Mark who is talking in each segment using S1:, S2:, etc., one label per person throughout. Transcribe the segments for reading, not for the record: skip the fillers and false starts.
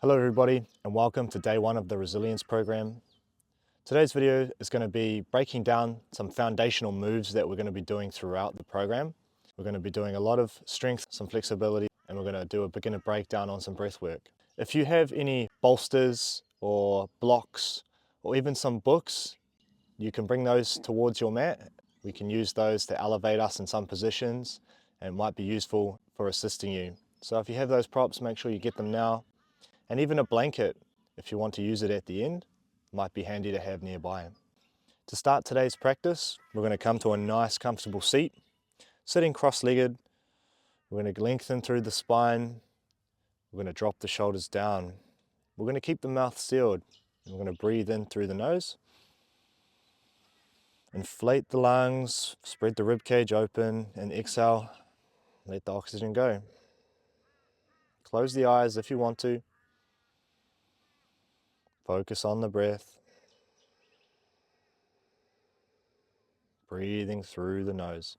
S1: Hello everybody and welcome to day one of the resilience program. Today's video is going to be breaking down some foundational moves that we're going to be doing throughout the program. We're going to be doing a lot of strength, some flexibility, and we're going to do a beginner breakdown on some breath work. If you have any bolsters or blocks or even some books, you can bring those towards your mat. We can use those to elevate us in some positions and might be useful for assisting you. So if you have those props, make sure you get them now. And even a blanket, if you want to use it at the end, might be handy to have nearby. To start today's practice, we're going to come to a nice comfortable seat. Sitting cross-legged, we're going to lengthen through the spine. We're going to drop the shoulders down. We're going to keep the mouth sealed. And we're going to breathe in through the nose. Inflate the lungs, spread the rib cage open, and exhale, let the oxygen go. Close the eyes if you want to. Focus on the breath. Breathing through the nose.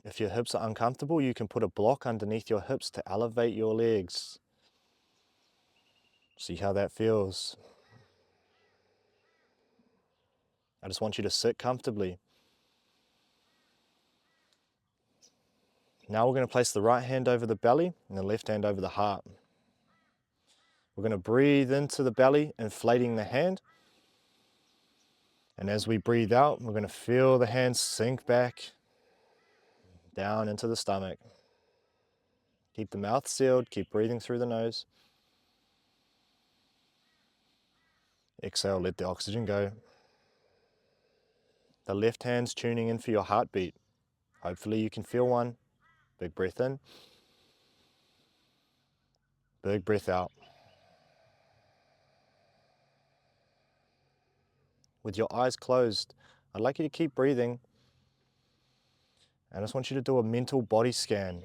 S1: If your hips are uncomfortable, you can put a block underneath your hips to elevate your legs. See how that feels. I just want you to sit comfortably. Now we're going to place the right hand over the belly and the left hand over the heart. We're going to breathe into the belly, inflating the hand. And as we breathe out, we're going to feel the hand sink back down into the stomach. Keep the mouth sealed, keep breathing through the nose. Exhale, let the oxygen go. The left hand's tuning in for your heartbeat. Hopefully you can feel one. Big breath in. Big breath out. With your eyes closed, I'd like you to keep breathing. I just want you to do a mental body scan.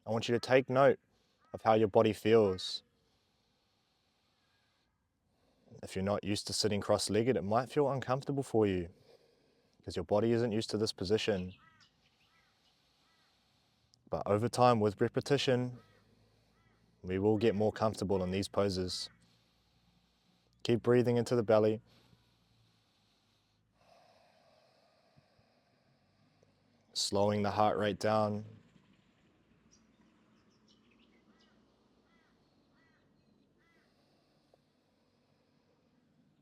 S1: I want you to take note of how your body feels. If you're not used to sitting cross-legged, it might feel uncomfortable for you because your body isn't used to this position. But over time, with repetition, we will get more comfortable in these poses. Keep breathing into the belly. Slowing the heart rate down.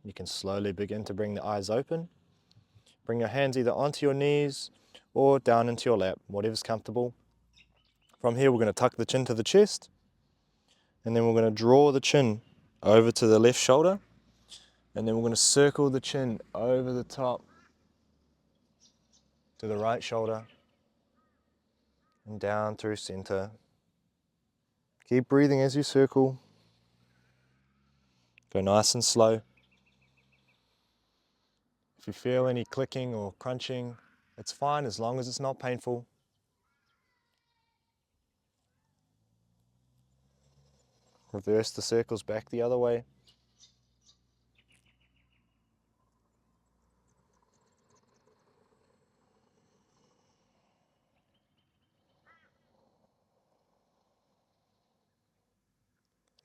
S1: You can slowly begin to bring the eyes open. Bring your hands either onto your knees or down into your lap, whatever's comfortable. From here, we're going to tuck the chin to the chest, and then we're going to draw the chin over to the left shoulder, and then we're going to circle the chin over the top to the right shoulder and down through center. Keep breathing as you circle. Go nice and slow. If you feel any clicking or crunching, it's fine as long as it's not painful. Reverse the circles back the other way.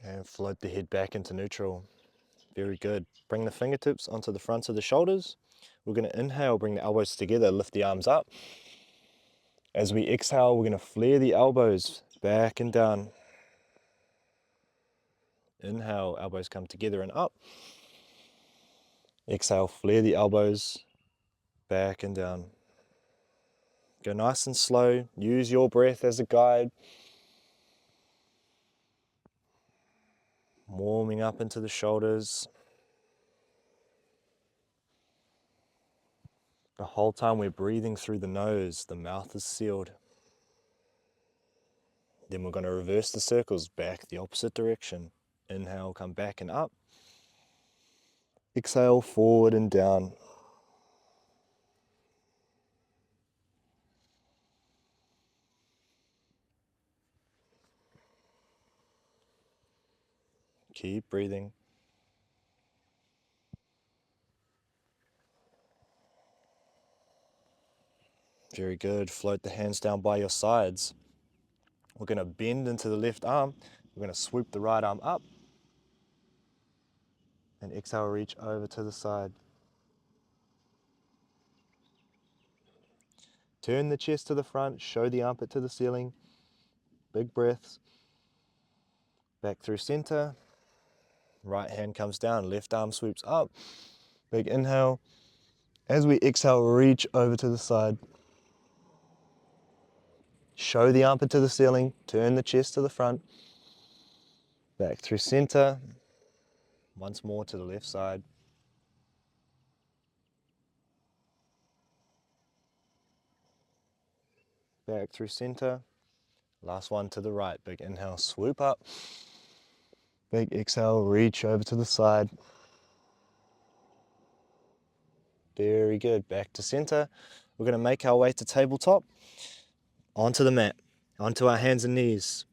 S1: And float the head back into neutral. Very good. Bring the fingertips onto the fronts of the shoulders. We're going to inhale, bring the elbows together, lift the arms up. As we exhale, we're going to flare the elbows back and down. Inhale, elbows come together and up. Exhale, flare the elbows back and down. Go nice and slow. Use your breath as a guide. Warming up into the shoulders. The whole time we're breathing through the nose, the mouth is sealed. Then we're going to reverse the circles back the opposite direction. Inhale, come back and up. Exhale, forward and down. Keep breathing. Very good. Float the hands down by your sides. We're going to bend into the left arm. We're going to swoop the right arm up. And exhale, reach over to the side. Turn the chest to the front, show the armpit to the ceiling. Big breaths. Back through center. Right hand comes down, left arm swoops up. Big inhale. As we exhale, reach over to the side. Show the armpit to the ceiling, turn the chest to the front. Back through center. Once more to the left side. Back through center. Last one to the right. Big inhale, swoop up. Big exhale, reach over to the side. Very good. Back to center. We're going to make our way to tabletop. Onto the mat. Onto our hands and knees.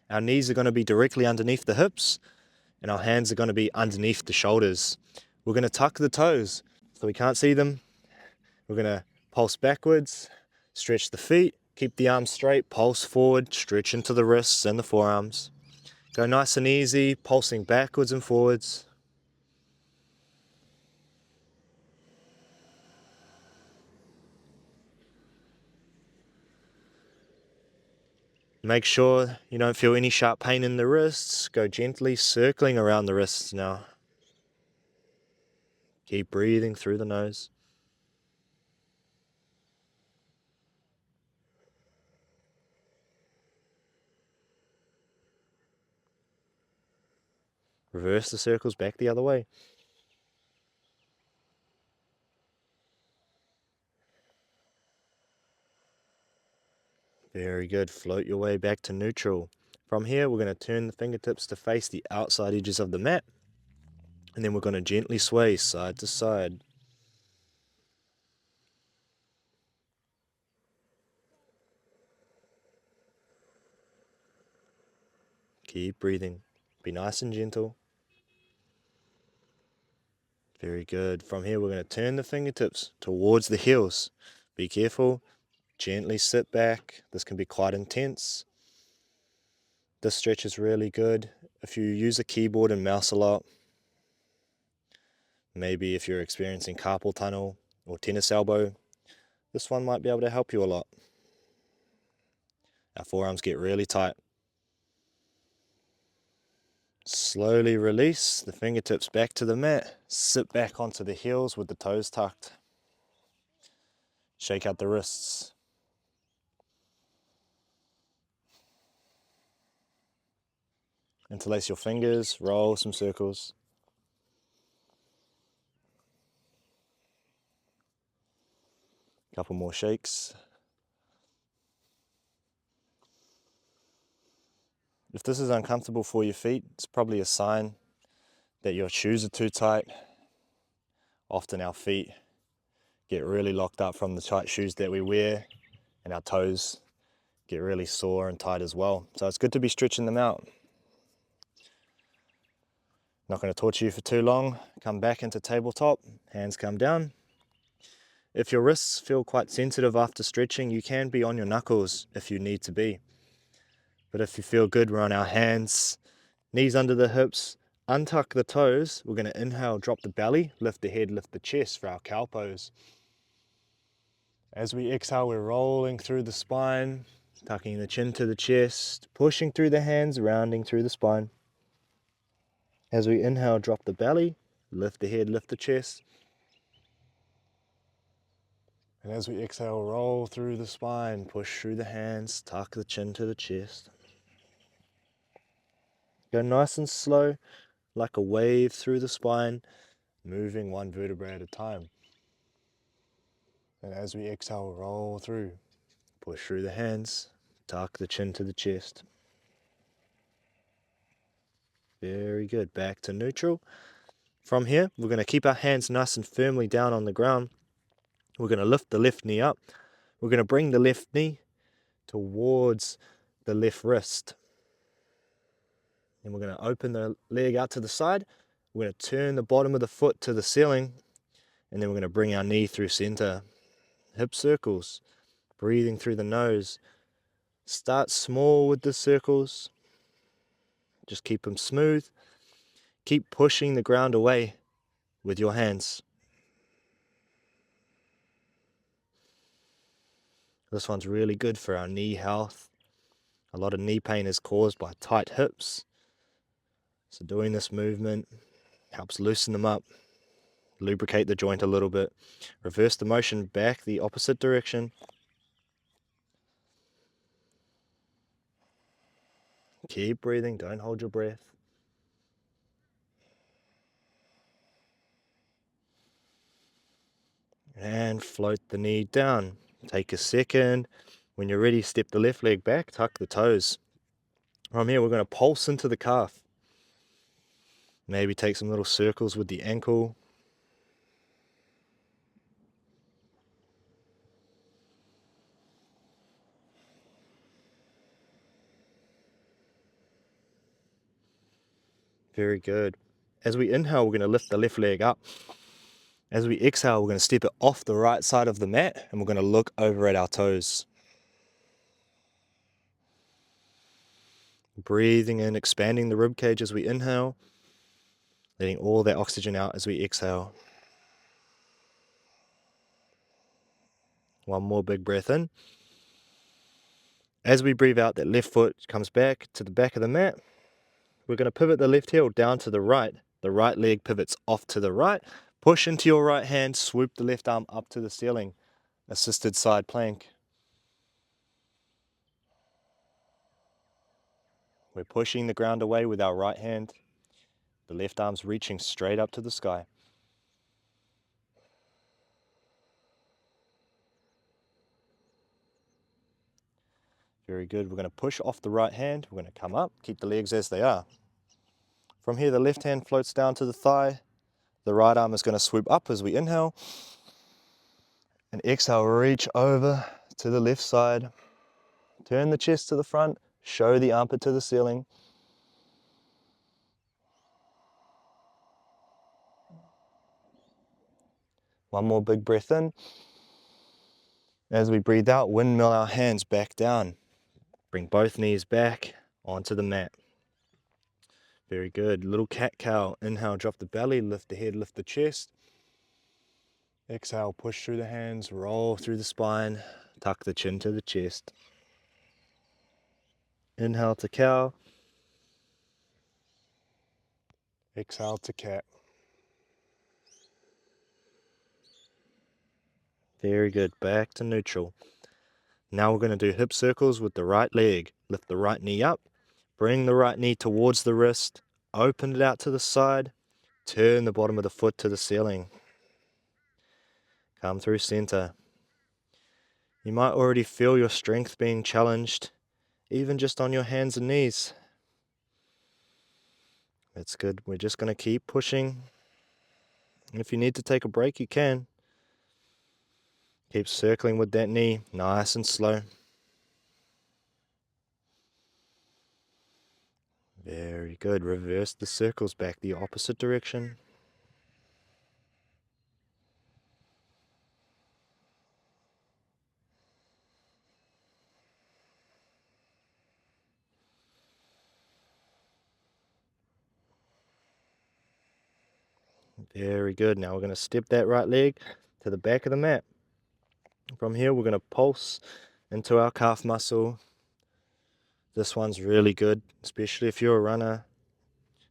S1: Our knees are going to be directly underneath the hips, and our hands are going to be underneath the shoulders. We're going to tuck the toes so we can't see them. We're going to pulse backwards, stretch the feet, keep the arms straight, pulse forward, stretch into the wrists and the forearms. Go nice and easy, pulsing backwards and forwards. Make sure you don't feel any sharp pain in the wrists. Go gently circling around the wrists now. Keep breathing through the nose. Reverse the circles back the other way. Very good. Float your way back to neutral. From here, we're going to turn the fingertips to face the outside edges of the mat. And then we're going to gently sway side to side. Keep breathing. Be nice and gentle. Very good. From here, we're going to turn the fingertips towards the heels. Be careful. Gently sit back. This can be quite intense. This stretch is really good if you use a keyboard and mouse a lot. Maybe if you're experiencing carpal tunnel or tennis elbow, this one might be able to help you a lot. Our forearms get really tight. Slowly release the fingertips back to the mat. Sit back onto the heels with the toes tucked. Shake out the wrists. Interlace your fingers, roll some circles. Couple more shakes. If this is uncomfortable for your feet, it's probably a sign that your shoes are too tight. Often our feet get really locked up from the tight shoes that we wear, and our toes get really sore and tight as well. So it's good to be stretching them out. Not going to torture you for too long. Come back into tabletop, hands come down. If your wrists feel quite sensitive after stretching, you can be on your knuckles if you need to be. But if you feel good, we're on our hands, knees under the hips, untuck the toes. We're going to inhale, drop the belly, lift the head, lift the chest for our cow pose. As we exhale, we're rolling through the spine, tucking the chin to the chest, pushing through the hands, rounding through the spine. As we inhale, drop the belly, lift the head, lift the chest. And as we exhale, roll through the spine, push through the hands, tuck the chin to the chest. Go nice and slow, like a wave through the spine, moving one vertebra at a time. And as we exhale, roll through, push through the hands, tuck the chin to the chest. Very good. Back to neutral. From here, we're going to keep our hands nice and firmly down on the ground. We're going to lift the left knee up. We're going to bring the left knee towards the left wrist. And we're going to open the leg out to the side. We're going to turn the bottom of the foot to the ceiling. And then we're going to bring our knee through center. Hip circles, breathing through the nose. Start small with the circles. Just keep them smooth. Keep pushing the ground away with your hands. This one's really good for our knee health. A lot of knee pain is caused by tight hips. So doing this movement helps loosen them up, lubricate the joint a little bit. Reverse the motion back the opposite direction. Keep breathing, don't hold your breath. And float the knee down. Take a second. When you're ready, step the left leg back, tuck the toes. From here, we're going to pulse into the calf. Maybe take some little circles with the ankle. Very good. As we inhale, we're going to lift the left leg up. As we exhale, we're going to step it off the right side of the mat and we're going to look over at our toes. Breathing in, expanding the rib cage as we inhale, letting all that oxygen out as we exhale. One more big breath in. As we breathe out, that left foot comes back to the back of the mat. We're going to pivot the left heel down to the right. The right leg pivots off to the right. Push into your right hand, swoop the left arm up to the ceiling. Assisted side plank. We're pushing the ground away with our right hand. The left arm's reaching straight up to the sky. Very good. We're going to push off the right hand. We're going to come up, keep the legs as they are. From here, the left hand floats down to the thigh. The right arm is going to swoop up as we inhale. And exhale, reach over to the left side. Turn the chest to the front. Show the armpit to the ceiling. One more big breath in. As we breathe out, windmill our hands back down. Bring both knees back onto the mat. Very good. Little cat-cow. Inhale, drop the belly, lift the head, lift the chest. Exhale, push through the hands, roll through the spine, tuck the chin to the chest. Inhale to cow. Exhale to cat. Very good. Back to neutral. Now we're going to do hip circles with the right leg. Lift the right knee up. Bring the right knee towards the wrist. Open it out to the side. Turn the bottom of the foot to the ceiling. Come through center. You might already feel your strength being challenged, even just on your hands and knees. That's good. We're just going to keep pushing. And if you need to take a break, you can. Keep circling with that knee, nice and slow. Very good. Reverse the circles back the opposite direction. Very good. Now we're going to step that right leg to the back of the mat. From here, we're going to pulse into our calf muscle. This one's really good, especially if you're a runner.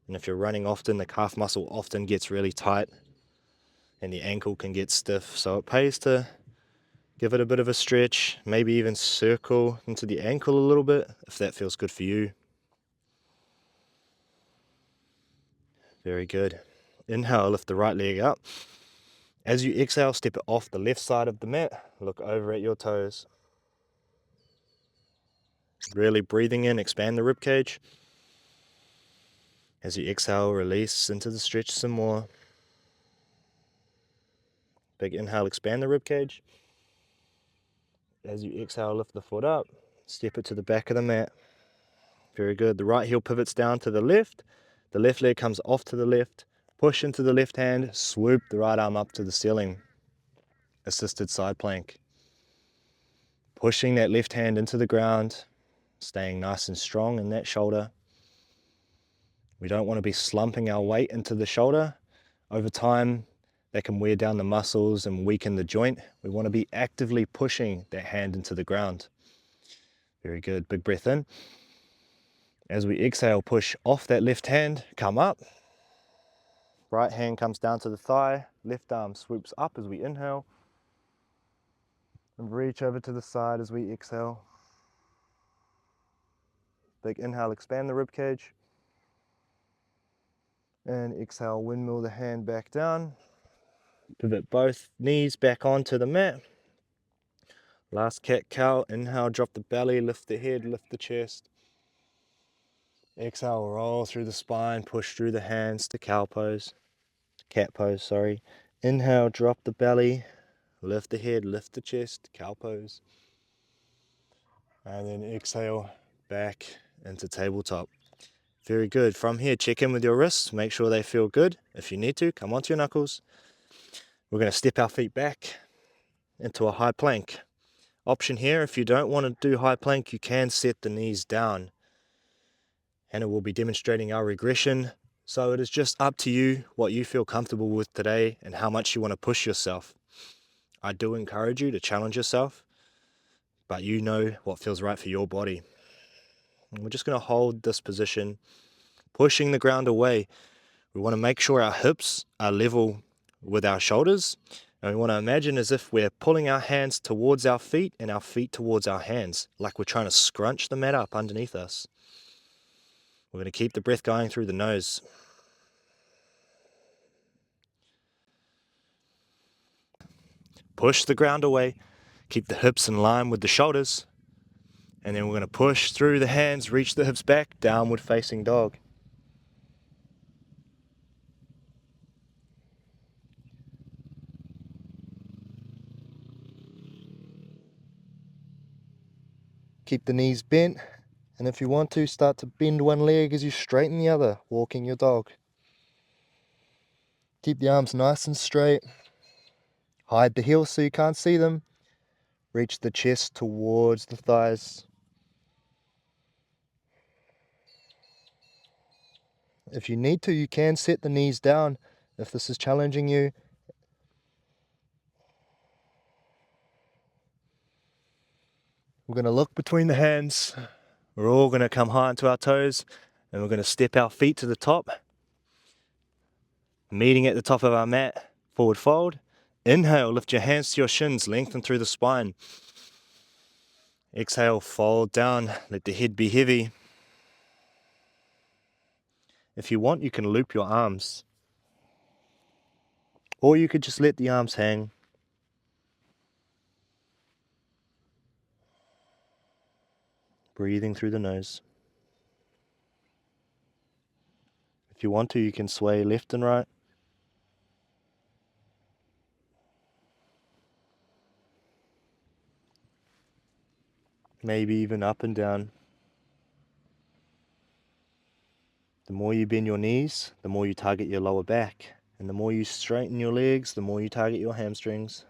S1: And if you're running often, the calf muscle often gets really tight and the ankle can get stiff. So it pays to give it a bit of a stretch, maybe even circle into the ankle a little bit if that feels good for you. Very good. Inhale, lift the right leg up. As you exhale, step it off the left side of the mat. Look over at your toes. Really breathing in, expand the rib cage. As you exhale, release into the stretch some more. Big inhale, expand the rib cage. As you exhale, lift the foot up. Step it to the back of the mat. Very good. The right heel pivots down to the left. The left leg comes off to the left. Push into the left hand, swoop the right arm up to the ceiling. Assisted side plank. Pushing that left hand into the ground, staying nice and strong in that shoulder. We don't want to be slumping our weight into the shoulder. Over time, that can wear down the muscles and weaken the joint. We want to be actively pushing that hand into the ground. Very good. Big breath in. As we exhale, push off that left hand, come up. Right hand comes down to the thigh, left arm swoops up as we inhale. And reach over to the side as we exhale. Big inhale, expand the rib cage. And exhale, windmill the hand back down. Pivot both knees back onto the mat. Last cat-cow, inhale, drop the belly, lift the head, lift the chest. Exhale, roll through the spine, push through the hands to cow pose. Cat pose, sorry. Inhale, drop the belly, lift the head, lift the chest, cow pose. And then exhale, back into tabletop. Very good. From here, check in with your wrists, make sure they feel good. If you need to, come onto your knuckles. We're going to step our feet back into a high plank. Option here, if you don't want to do high plank, you can set the knees down. And it will be demonstrating our regression. So it is just up to you what you feel comfortable with today and how much you want to push yourself. I do encourage you to challenge yourself, but you know what feels right for your body. And we're just going to hold this position, pushing the ground away. We want to make sure our hips are level with our shoulders. And we want to imagine as if we're pulling our hands towards our feet and our feet towards our hands, like we're trying to scrunch the mat up underneath us. We're going to keep the breath going through the nose. Push the ground away. Keep the hips in line with the shoulders. And then we're going to push through the hands, reach the hips back, downward facing dog. Keep the knees bent, and if you want to, start to bend one leg as you straighten the other, walking your dog. Keep the arms nice and straight. Hide the heels so you can't see them. Reach the chest towards the thighs. If you need to, you can set the knees down if this is challenging you. We're going to look between the hands. We're all going to come high onto our toes, and we're going to step our feet to the top. Meeting at the top of our mat, forward fold. Inhale, lift your hands to your shins, lengthen through the spine. Exhale, fold down, let the head be heavy. If you want, you can loop your arms. Or you could just let the arms hang. Breathing through the nose. If you want to, you can sway left and right. Maybe even up and down. The more you bend your knees, the more you target your lower back. And the more you straighten your legs, the more you target your hamstrings.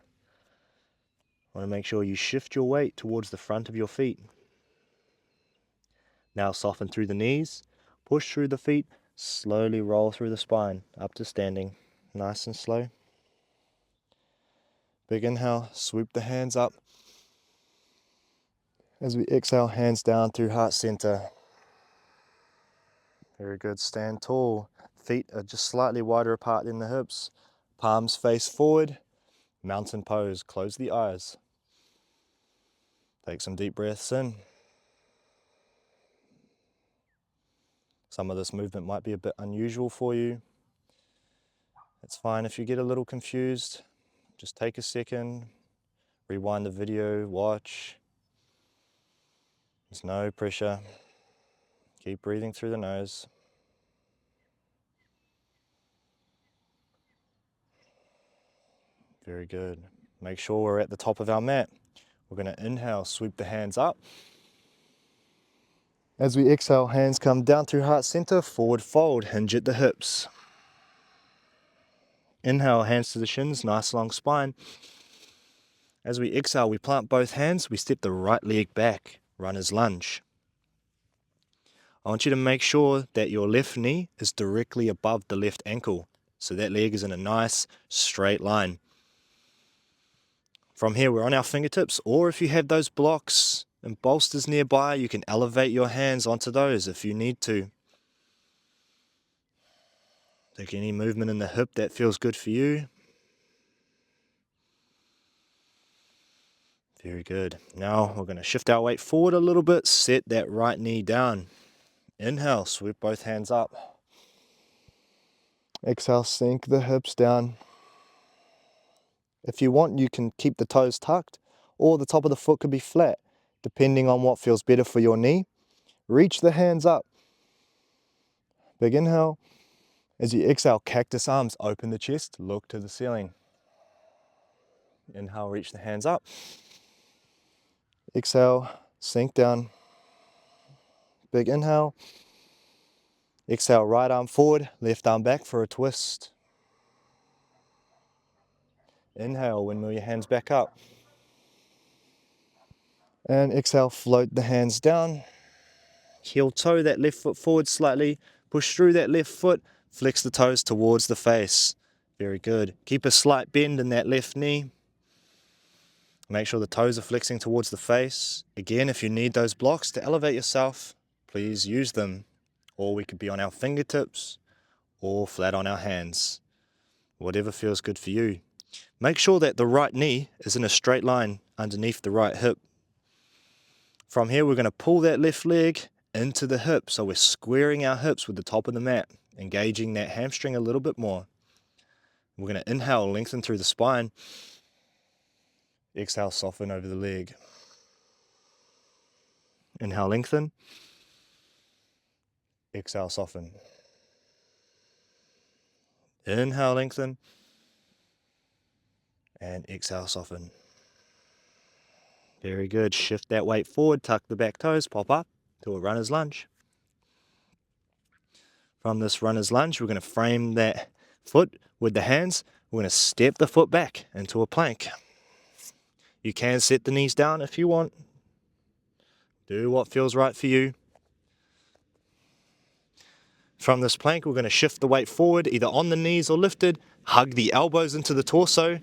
S1: Want to make sure you shift your weight towards the front of your feet. Now soften through the knees, push through the feet, slowly roll through the spine, up to standing, nice and slow. Big inhale, swoop the hands up. As we exhale, hands down through heart center. Very good, stand tall. Feet are just slightly wider apart than the hips. Palms face forward, mountain pose, close the eyes. Take some deep breaths in. Some of this movement might be a bit unusual for you. It's fine if you get a little confused. Just take a second, rewind the video, watch. There's no pressure. Keep breathing through the nose. Very good. Make sure we're at the top of our mat. We're going to inhale, sweep the hands up. As we exhale, hands come down through heart center, forward fold, hinge at the hips. Inhale, hands to the shins, nice long spine. As we exhale, we plant both hands, we step the right leg back, runner's lunge. I want you to make sure that your left knee is directly above the left ankle, so that leg is in a nice straight line. From here, we're on our fingertips, or if you have those blocks and bolsters nearby, you can elevate your hands onto those if you need to. Take any movement in the hip that feels good for you. Very good. Now we're going to shift our weight forward a little bit, set that right knee down. Inhale, sweep both hands up. Exhale, sink the hips down. If you want, you can keep the toes tucked, or the top of the foot could be flat, depending on what feels better for your knee. Reach the hands up. Big inhale. As you exhale, cactus arms, open the chest, look to the ceiling. Inhale, reach the hands up. Exhale, sink down. Big inhale. Exhale, right arm forward, left arm back for a twist. Inhale, windmill your hands back up. And exhale, float the hands down. Heel toe that left foot forward slightly. Push through that left foot. Flex the toes towards the face. Very good. Keep a slight bend in that left knee. Make sure the toes are flexing towards the face. Again, if you need those blocks to elevate yourself, please use them. Or we could be on our fingertips or flat on our hands. Whatever feels good for you. Make sure that the right knee is in a straight line underneath the right hip. From here, we're going to pull that left leg into the hip. So we're squaring our hips with the top of the mat, engaging that hamstring a little bit more. We're going to inhale, lengthen through the spine. Exhale, soften over the leg. Inhale, lengthen. Exhale, soften. Inhale, lengthen. And exhale, soften. Very good. Shift that weight forward, tuck the back toes, pop up to a runner's lunge. From this runner's lunge, we're going to frame that foot with the hands. We're going to step the foot back into a plank. You can set the knees down if you want. Do what feels right for you. From this plank, we're going to shift the weight forward, either on the knees or lifted. Hug the elbows into the torso.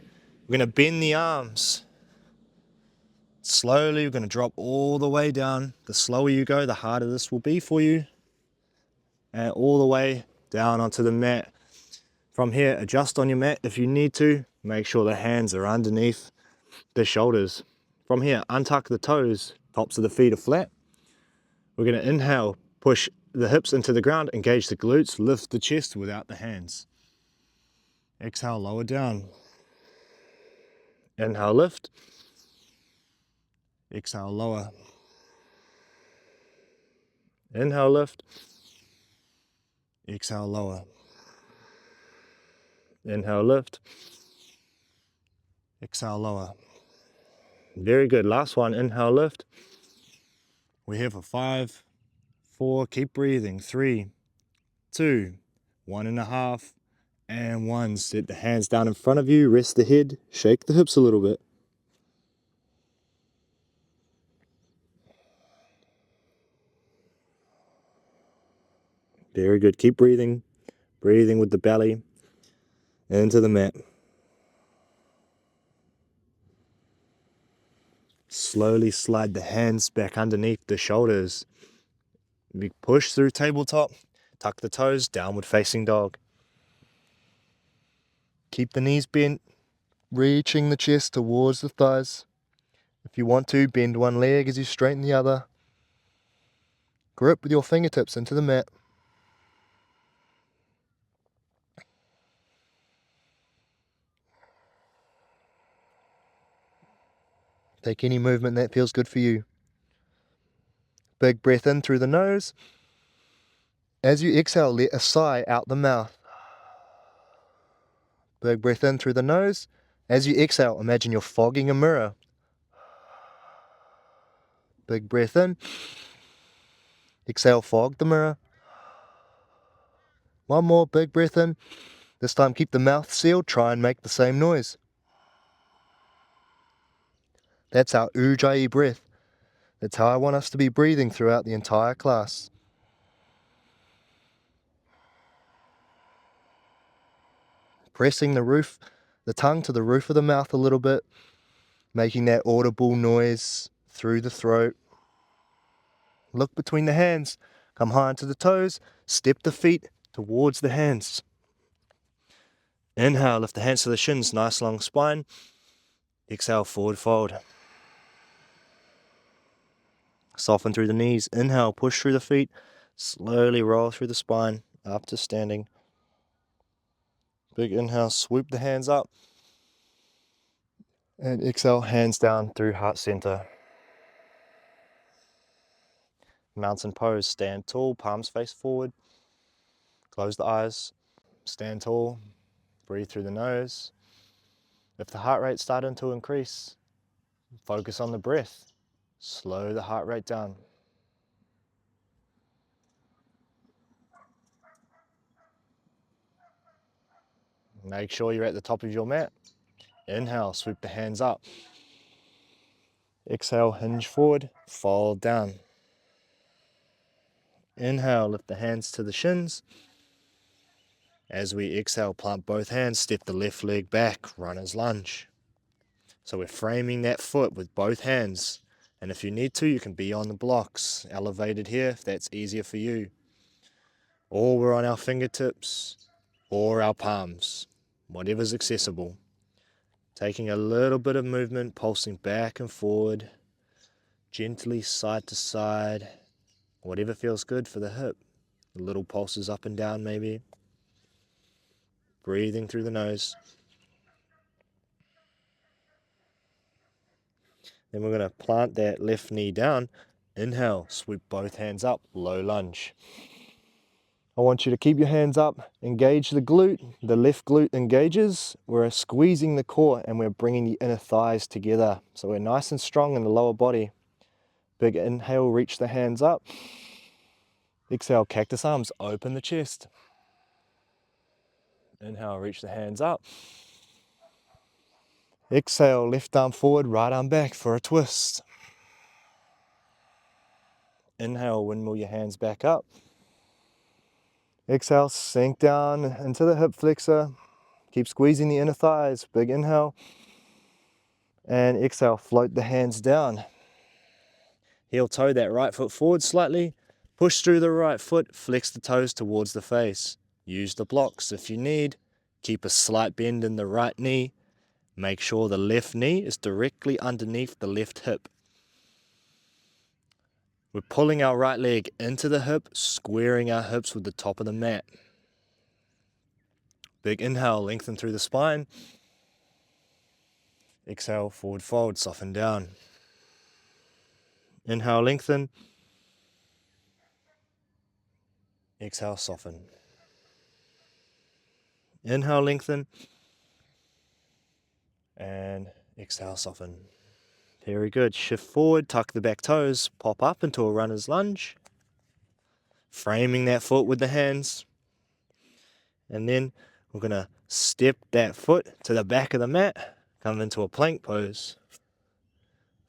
S1: We're going to bend the arms. Slowly, we're going to drop all the way down. The slower you go, the harder this will be for you. And all the way down onto the mat. From here, adjust on your mat if you need to. Make sure the hands are underneath the shoulders. From here, untuck the toes. Tops of the feet are flat. We're going to inhale, push the hips into the ground, engage the glutes, lift the chest without the hands. Exhale, lower down. Inhale, lift. Exhale, lower. Inhale, lift. Exhale, lower. Inhale, lift. Exhale, lower. Very good. Last one. Inhale, lift. We're here for 5, 4. Keep breathing. 3, 2, 1.5, and 1. Set the hands down in front of you. Rest the head. Shake the hips a little bit. Very good. Keep breathing. Breathing with the belly into the mat. Slowly slide the hands back underneath the shoulders. We push through tabletop. Tuck the toes, downward facing dog. Keep the knees bent, reaching the chest towards the thighs. If you want to, bend one leg as you straighten the other. Grip with your fingertips into the mat. Take any movement that feels good for you. Big breath in through the nose. As you exhale, let a sigh out the mouth. Big breath in through the nose. As you exhale, imagine you're fogging a mirror. Big breath in. Exhale, fog the mirror. One more big breath in. This time keep the mouth sealed, try and make the same noise. That's our Ujjayi breath. That's how I want us to be breathing throughout the entire class. Pressing the tongue to the roof of the mouth a little bit, making that audible noise through the throat. Look between the hands, come high onto the toes, step the feet towards the hands. Inhale, lift the hands to the shins, nice long spine. Exhale, forward fold. Soften through the knees. Inhale, push through the feet. Slowly roll through the spine, up to standing. Big inhale, swoop the hands up. And exhale, hands down through heart center. Mountain pose, stand tall, palms face forward. Close the eyes, stand tall, breathe through the nose. If the heart rate's starting to increase, focus on the breath. Slow the heart rate down. Make sure you're at the top of your mat. Inhale, sweep the hands up. Exhale, hinge forward, fold down. Inhale, lift the hands to the shins. As we exhale, plant both hands, step the left leg back, runner's lunge. So we're framing that foot with both hands. And if you need to, you can be on the blocks, elevated here if that's easier for you. Or we're on our fingertips or our palms, whatever's accessible. Taking a little bit of movement, pulsing back and forward, gently side to side, whatever feels good for the hip. Little pulses up and down maybe. Breathing through the nose. Then we're going to plant that left knee down. Inhale, sweep both hands up, low lunge. I want you to keep your hands up, engage the glute. The left glute engages. We're squeezing the core and we're bringing the inner thighs together. So we're nice and strong in the lower body. Big inhale, reach the hands up. Exhale, cactus arms, open the chest. Inhale, reach the hands up. Exhale, left arm forward, right arm back for a twist. Inhale, windmill your hands back up. Exhale, sink down into the hip flexor. Keep squeezing the inner thighs. Big inhale. And exhale, float the hands down. Heel toe that right foot forward slightly. Push through the right foot, flex the toes towards the face. Use the blocks if you need. Keep a slight bend in the right knee. Make sure the left knee is directly underneath the left hip. We're pulling our right leg into the hip, squaring our hips with the top of the mat. Big inhale, lengthen through the spine. Exhale, forward fold, soften down. Inhale, lengthen. Exhale, soften. Inhale, lengthen. And exhale, soften. Very good. Shift forward, tuck the back toes, pop up into a runner's lunge. Framing that foot with the hands. And then we're going to step that foot to the back of the mat, come into a plank pose.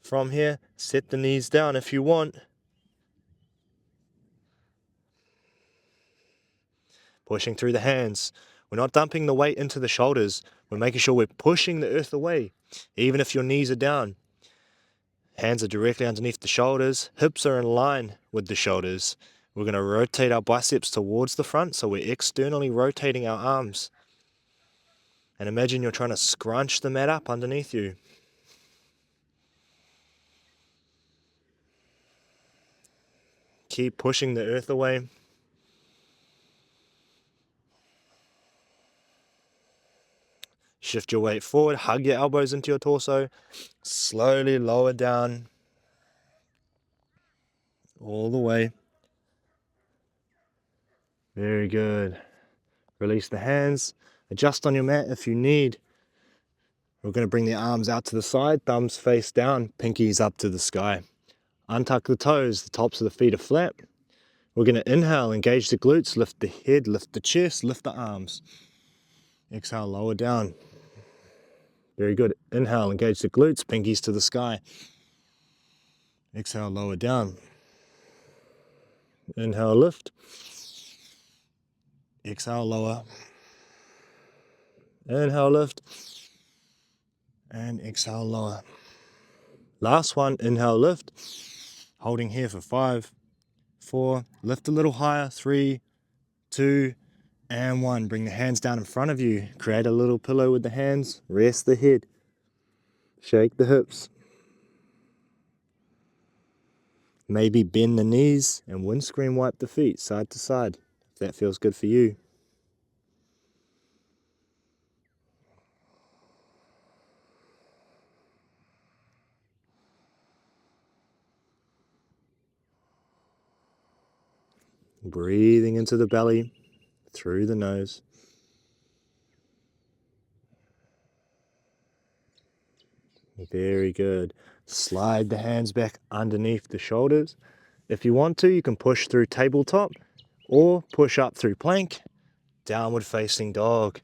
S1: From here, set the knees down if you want. Pushing through the hands. We're not dumping the weight into the shoulders. We're making sure we're pushing the earth away, even if your knees are down. Hands are directly underneath the shoulders. Hips are in line with the shoulders. We're going to rotate our biceps towards the front, so we're externally rotating our arms. And imagine you're trying to scrunch the mat up underneath you. Keep pushing the earth away. Shift your weight forward, hug your elbows into your torso. Slowly lower down. All the way. Very good. Release the hands. Adjust on your mat if you need. We're going to bring the arms out to the side, thumbs face down, pinkies up to the sky. Untuck the toes, the tops of the feet are flat. We're going to inhale, engage the glutes, lift the head, lift the chest, lift the arms. Exhale, lower down. Very good. Inhale, engage the glutes, pinkies to the sky. Exhale, lower down. Inhale, lift. Exhale, lower. Inhale, lift. And exhale, lower. Last one, inhale, lift. Holding here for 5, 4, lift a little higher, 3, 2, and 1. Bring the hands down in front of you. Create a little pillow with the hands. Rest the head. Shake the hips. Maybe bend the knees and windscreen wipe the feet side to side, if that feels good for you. Breathing into the belly, through the nose. Very good. Slide the hands back underneath the shoulders. If you want to, you can push through tabletop or push up through plank, downward facing dog.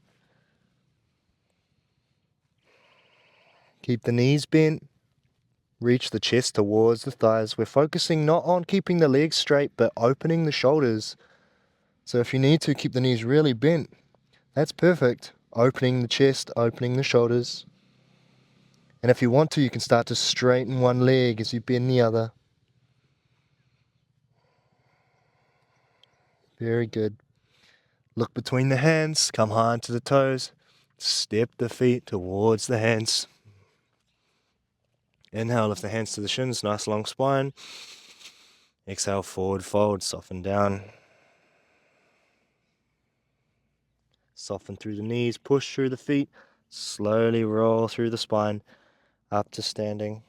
S1: Keep the knees bent. Reach the chest towards the thighs. We're focusing not on keeping the legs straight, but opening the shoulders. So if you need to keep the knees really bent, that's perfect. Opening the chest, opening the shoulders. And if you want to, you can start to straighten one leg as you bend the other. Very good. Look between the hands, come high into the toes. Step the feet towards the hands. Inhale, lift the hands to the shins, nice long spine. Exhale, forward fold, soften down. Soften through the knees, push through the feet. Slowly roll through the spine, up to standing.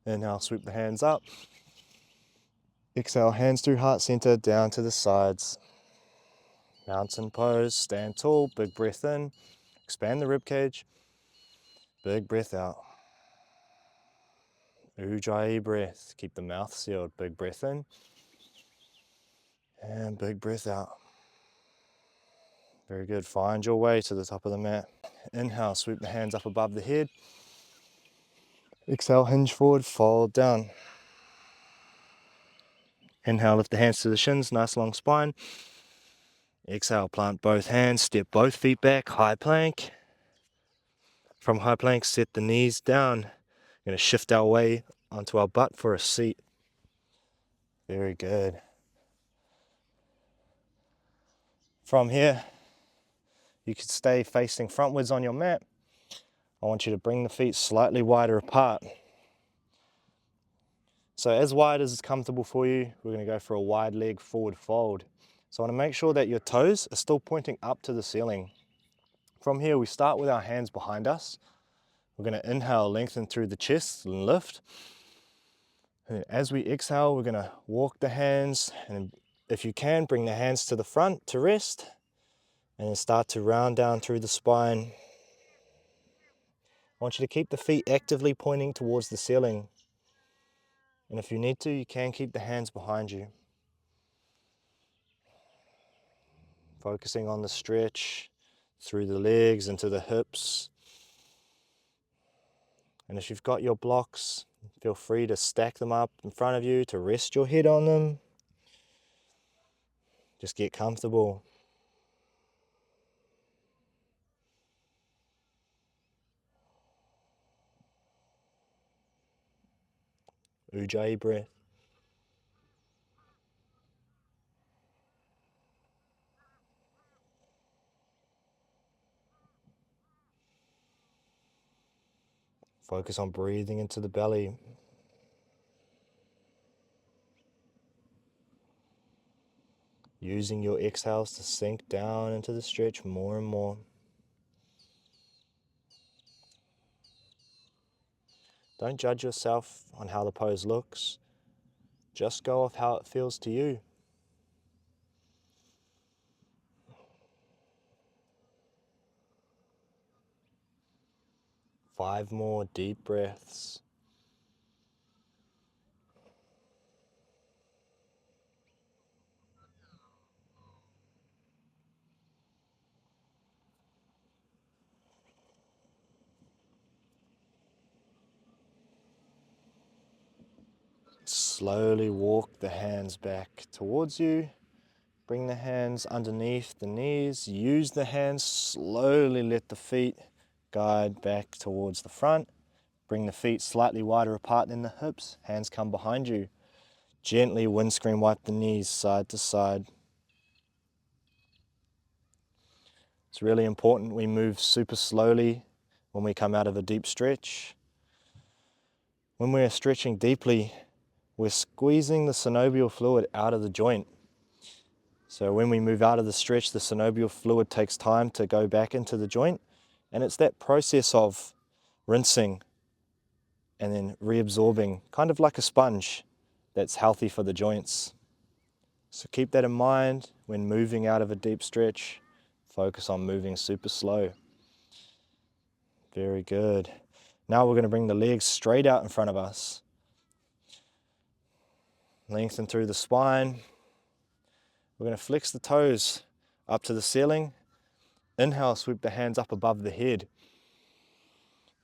S1: Inhale, sweep the hands up. Exhale, hands through heart center, down to the sides. Mountain pose, stand tall, big breath in. Expand the rib cage. Big breath out. Ujjayi breath. Keep the mouth sealed. Big breath in. And big breath out. Very good. Find your way to the top of the mat. Inhale, sweep the hands up above the head. Exhale, hinge forward, fold down. Inhale, lift the hands to the shins, nice long spine. Exhale, plant both hands, step both feet back, high plank. From high plank, set the knees down. We're going to shift our way onto our butt for a seat. Very good. From here, you can stay facing frontwards on your mat. I want you to bring the feet slightly wider apart. So as wide as is comfortable for you, we're going to go for a wide leg forward fold. So I want to make sure that your toes are still pointing up to the ceiling. From here, we start with our hands behind us. We're going to inhale, lengthen through the chest and lift. And as we exhale, we're going to walk the hands, and if you can, bring the hands to the front to rest, and then start to round down through the spine. I want you to keep the feet actively pointing towards the ceiling. And if you need to, you can keep the hands behind you. Focusing on the stretch through the legs into the hips. And if you've got your blocks, feel free to stack them up in front of you to rest your head on them. Just get comfortable. Ujjayi breath. Focus on breathing into the belly. Using your exhales to sink down into the stretch more and more. Don't judge yourself on how the pose looks. Just go off how it feels to you. Five more deep breaths. Slowly walk the hands back towards you. Bring the hands underneath the knees. Use the hands, slowly let the feet guide back towards the front. Bring the feet slightly wider apart than the hips. Hands come behind you. Gently windscreen wipe the knees side to side. It's really important we move super slowly when we come out of a deep stretch. When we're stretching deeply, we're squeezing the synovial fluid out of the joint. So when we move out of the stretch, the synovial fluid takes time to go back into the joint, and it's that process of rinsing and then reabsorbing, kind of like a sponge, that's healthy for the joints. So keep that in mind when moving out of a deep stretch. Focus on moving super slow. Very good. Now we're going to bring the legs straight out in front of us. Lengthen through the spine. We're going to flex the toes up to the ceiling. Inhale, sweep the hands up above the head.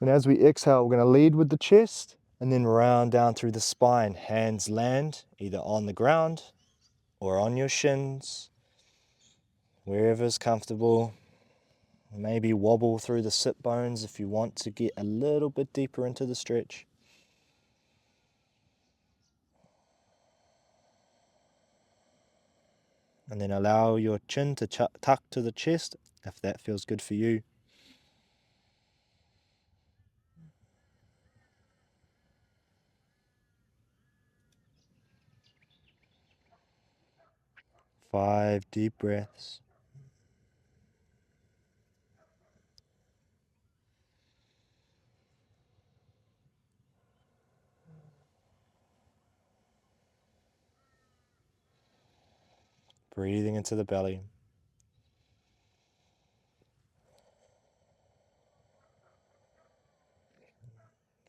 S1: And as we exhale, we're going to lead with the chest and then round down through the spine. Hands land either on the ground or on your shins, wherever's comfortable. Maybe wobble through the sit bones if you want to get a little bit deeper into the stretch. And then allow your chin to tuck to the chest if that feels good for you. Five deep breaths. Breathing into the belly.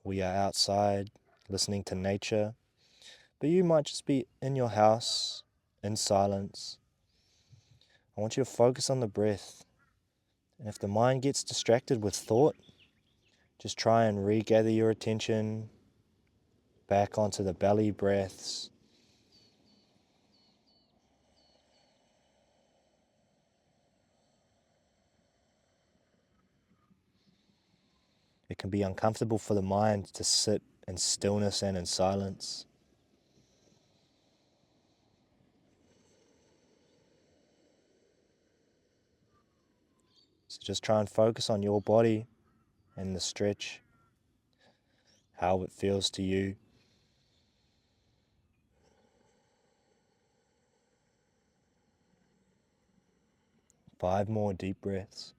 S1: We are outside listening to nature, but you might just be in your house in silence. I want you to focus on the breath. And if the mind gets distracted with thought, just try and regather your attention back onto the belly breaths. It can be uncomfortable for the mind to sit in stillness and in silence. So just try and focus on your body and the stretch, how it feels to you. Five more deep breaths.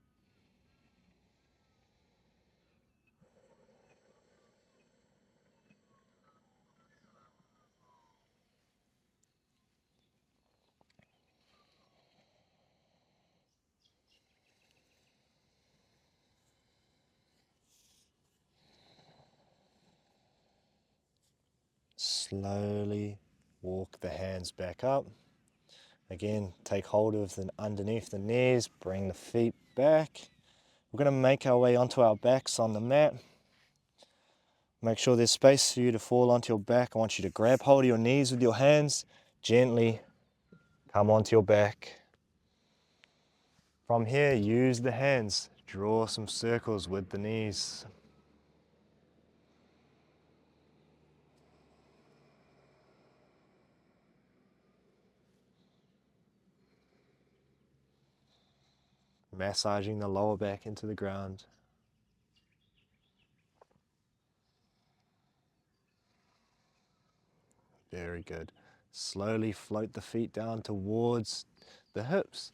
S1: Slowly walk the hands back up. Again, take hold of underneath the knees, bring the feet back. We're going to make our way onto our backs on the mat. Make sure there's space for you to fall onto your back. I want you to grab hold of your knees with your hands, gently come onto your back. From here, use the hands, draw some circles with the knees. Massaging the lower back into the ground. Very good. Slowly float the feet down towards the hips,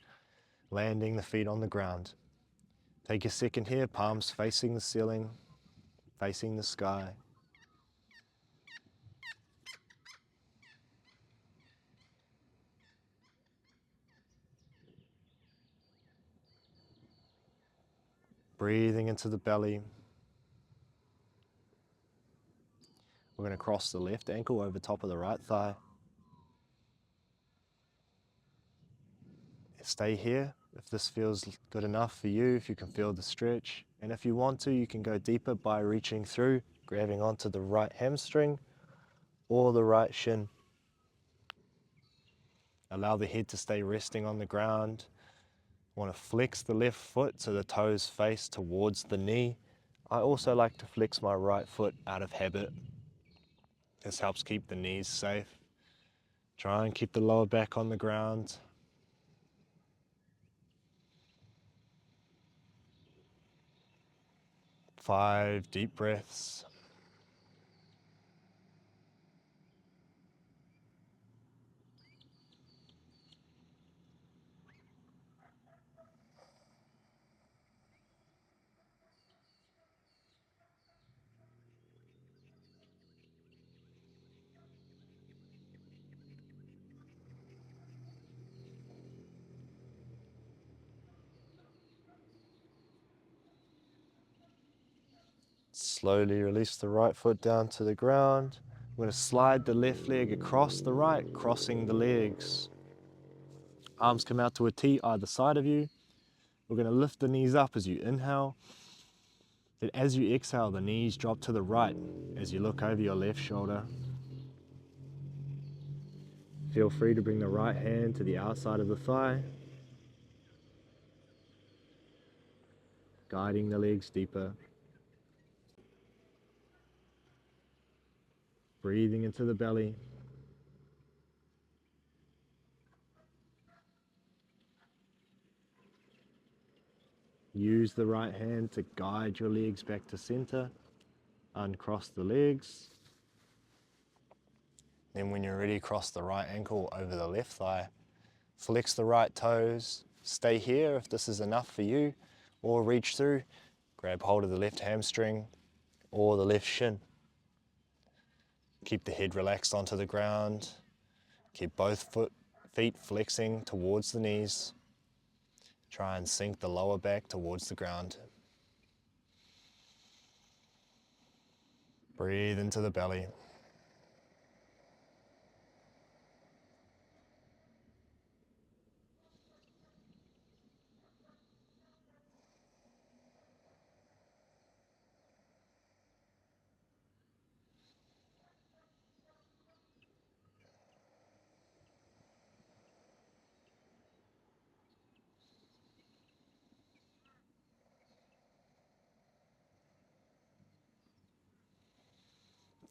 S1: landing the feet on the ground. Take a second here, palms facing the ceiling, facing the sky. Breathing into the belly. We're going to cross the left ankle over top of the right thigh. Stay here if this feels good enough for you, if you can feel the stretch. And if you want to, you can go deeper by reaching through, grabbing onto the right hamstring, or the right shin. Allow the head to stay resting on the ground. Want to flex the left foot so the toes face towards the knee. I also like to flex my right foot out of habit. This helps keep the knees safe. Try and keep the lower back on the ground. Five deep breaths. Slowly release the right foot down to the ground. We're going to slide the left leg across the right, crossing the legs. Arms come out to a T either side of you. We're going to lift the knees up as you inhale. Then as you exhale, the knees drop to the right as you look over your left shoulder. Feel free to bring the right hand to the outside of the thigh, guiding the legs deeper. Breathing into the belly. Use the right hand to guide your legs back to center. Uncross the legs. Then when you're ready, cross the right ankle over the left thigh. Flex the right toes. Stay here if this is enough for you, or reach through. Grab hold of the left hamstring or the left shin. Keep the head relaxed onto the ground. Keep both feet flexing towards the knees. Try and sink the lower back towards the ground. Breathe into the belly.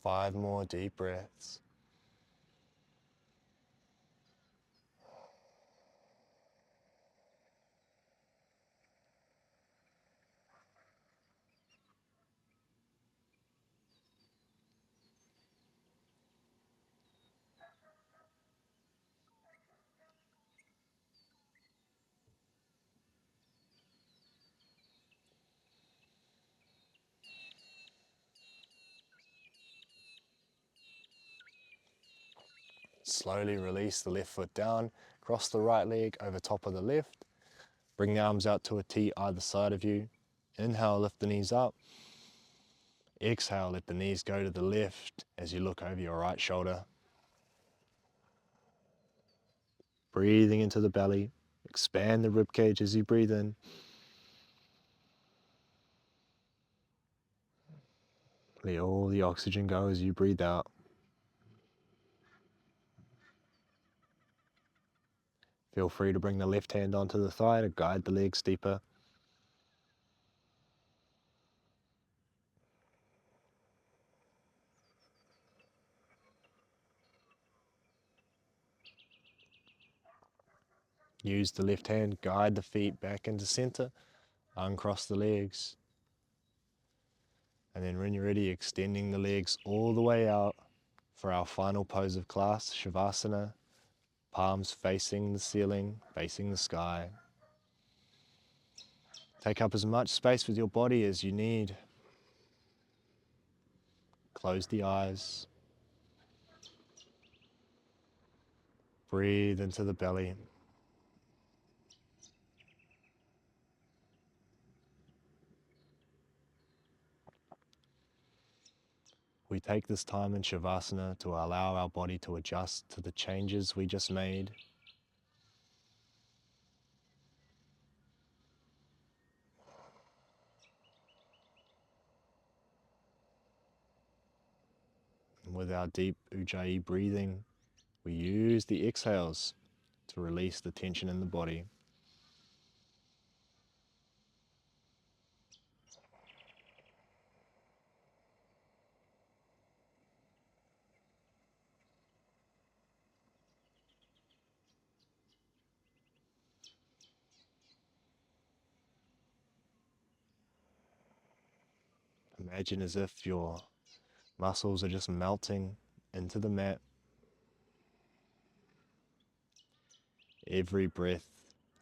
S1: Five more deep breaths. Slowly release the left foot down, cross the right leg over top of the left. Bring the arms out to a T either side of you. Inhale, lift the knees up. Exhale, let the knees go to the left as you look over your right shoulder. Breathing into the belly. Expand the rib cage as you breathe in. Let all the oxygen go as you breathe out. Feel free to bring the left hand onto the thigh to guide the legs deeper. Use the left hand, guide the feet back into center, uncross the legs. And then when you're ready, extending the legs all the way out for our final pose of class, Shavasana. Palms facing the ceiling, facing the sky. Take up as much space with your body as you need. Close the eyes. Breathe into the belly. We take this time in Shavasana to allow our body to adjust to the changes we just made. With our deep Ujjayi breathing, we use the exhales to release the tension in the body. Imagine as if your muscles are just melting into the mat. Every breath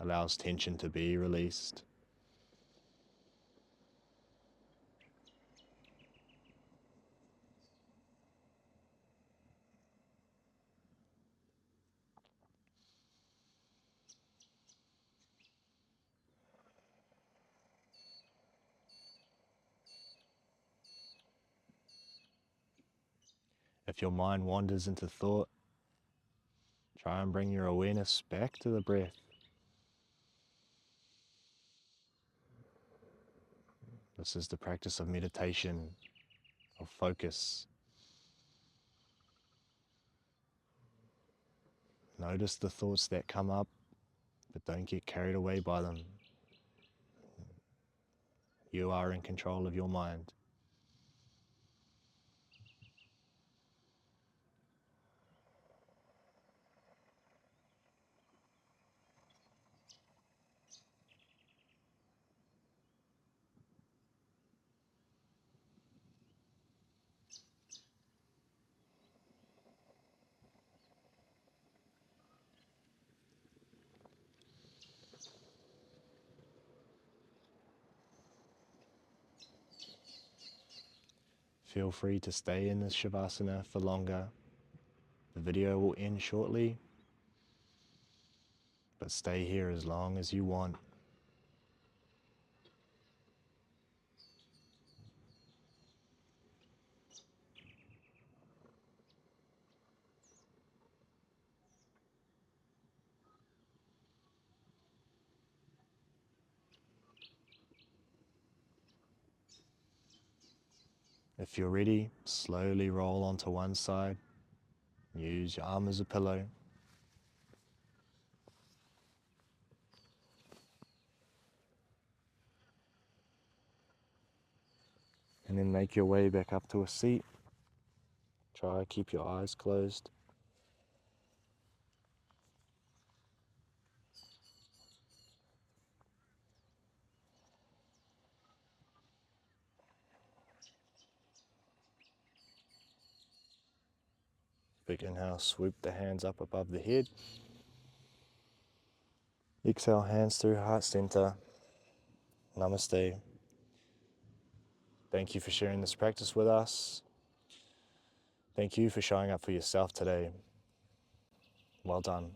S1: allows tension to be released. If your mind wanders into thought, try and bring your awareness back to the breath. This is the practice of meditation, of focus. Notice the thoughts that come up, but don't get carried away by them. You are in control of your mind. Feel free to stay in this Shavasana for longer. The video will end shortly, but stay here as long as you want. If you're ready, slowly roll onto one side. Use your arm as a pillow. And then make your way back up to a seat. Try to keep your eyes closed. Big inhale, swoop the hands up above the head. Exhale, hands through heart center. Namaste. Thank you for sharing this practice with us. Thank you for showing up for yourself today. Well done.